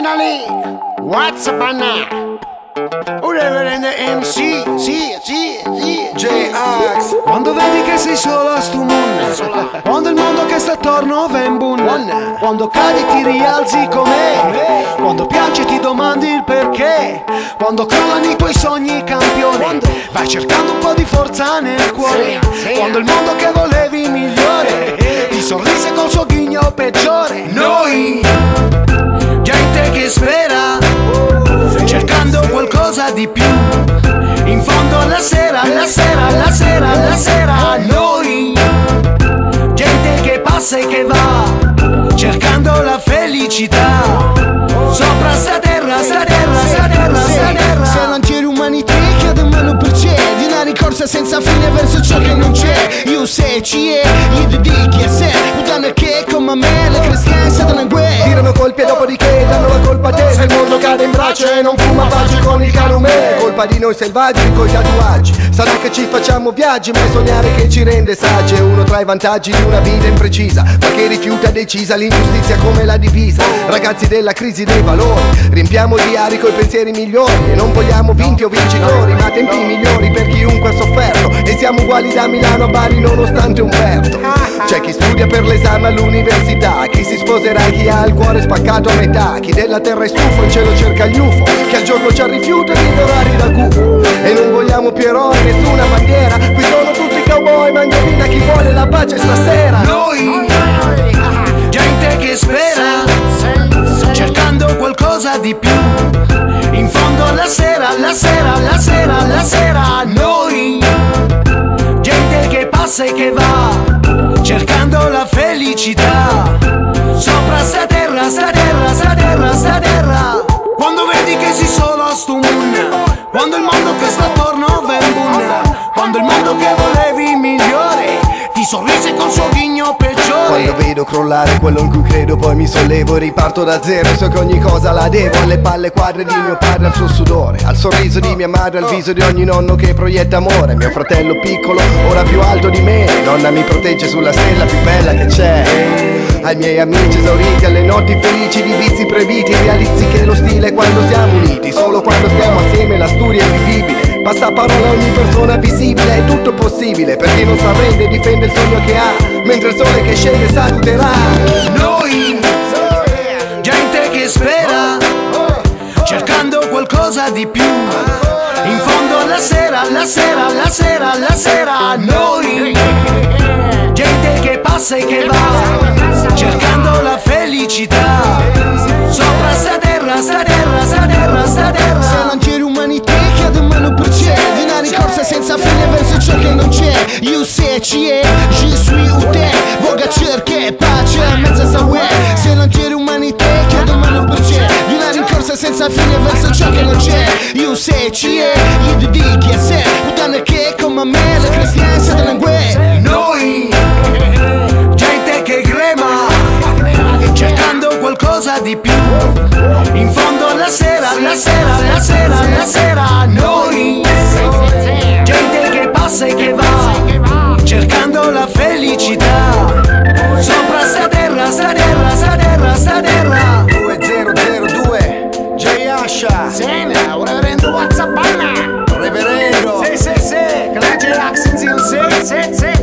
finally, what's up now? Reverendo MC, sì, J-Ax. Quando vedi che sei solo a stu mondo, quando il mondo che sta attorno va in bunna, quando cadi ti rialzi com'è, quando piangi ti domandi il perché, quando crollano i tuoi sogni campione, vai cercando un po' di forza nel cuore, quando il mondo che volevi migliore ti sorrise col suo ghigno peggiore. Noi, gente che spera, cercando qualcosa di più, in fondo alla sera, noi, gente che passa e che va, cercando la felicità, sopra sta terra. Se l'intera umanità chiede mano per c'è, di una ricorsa senza fine verso ciò che non c'è. Io se ci è, gli dedichi a sé, udano che come me, le cristiane sono in guerra. Tirano colpi e dopodiché danno la colpa a te. Se il mondo cade in braccio e non fuma pace con il calumet, colpa di noi selvaggi coi tatuaggi. Sarà che ci facciamo viaggi, ma è sognare che ci rende saggi. È uno tra i vantaggi di una vita imprecisa, ma che rifiuta decisa l'ingiustizia come la divisa. Ragazzi della crisi dei valori, riempiamo di ari coi pensieri migliori, e non vogliamo vinti o vincitori, ma tempi migliori per chiunque ha sofferto. E siamo uguali da Milano a Bari nonostante Umberto. C'è chi studia per l'esame all'università, chi si sposerà e chi ha il cuore spaccato a metà, chi della terra è stufo in cielo cerca gli UFO, chi al giorno c'ha rifiuto di orari da gufo. E non vogliamo più eroi, nessuna bandiera, qui sono tutti cowboy, mangiavina chi vuole la pace stasera. Noi, gente che spera, cercando qualcosa di più, in fondo alla sera, noi, gente che passa e che va, cercando la felicità, sopra sta terra. Quando vedi che sei solo a stu mondo, quando il mondo che sta attorno va in bunna, quando il mondo che volevi migliore ti sorrise col suo ghigno peggiore. Quando vedo crollare quello in cui credo, poi mi sollevo e riparto da zero. So che ogni cosa la devo alle palle quadre di mio padre, al suo sudore, al sorriso di mia madre, al viso di ogni nonno che proietta amore. Mio fratello piccolo, ora più alto di me, nonna mi protegge sulla stella più bella che c'è. Ai miei amici esauriti, alle notti felici di vizi previti, realizzi che lo stile è quando siamo uniti, solo quando stiamo assieme la storia è vivibile. Basta parola a ogni persona visibile, è tutto possibile per chi non si arrende e difende il sogno che ha, mentre il sole che scende saluterà. Noi, gente che spera, cercando qualcosa di più, in fondo alla sera, noi, gente che passa e che va, cercando la felicità, sopra sta terra. Se l'intera umanità chiede mano per c'è, di una ricorsa senza fine verso ciò che non c'è. Io se ci è, je suis u te, voga cerche pace a mezza sa uè. Se l'intera umanità chiede mano per c'è, di una rincorsa senza fine verso ciò che non c'è. Io se ci è, gli dedichi a sé, udano che come me, le cristiane sono in guerra. Noi, gente che grema, cercando qualcosa di più, in fondo alla sera, noi, gente che passa e che va, cercando la felicità, sopra sta terra. 2002 J-Asha. Sena, reverendo, what's up now? Reverendo. Sì, che la J-Ax in zio, sì.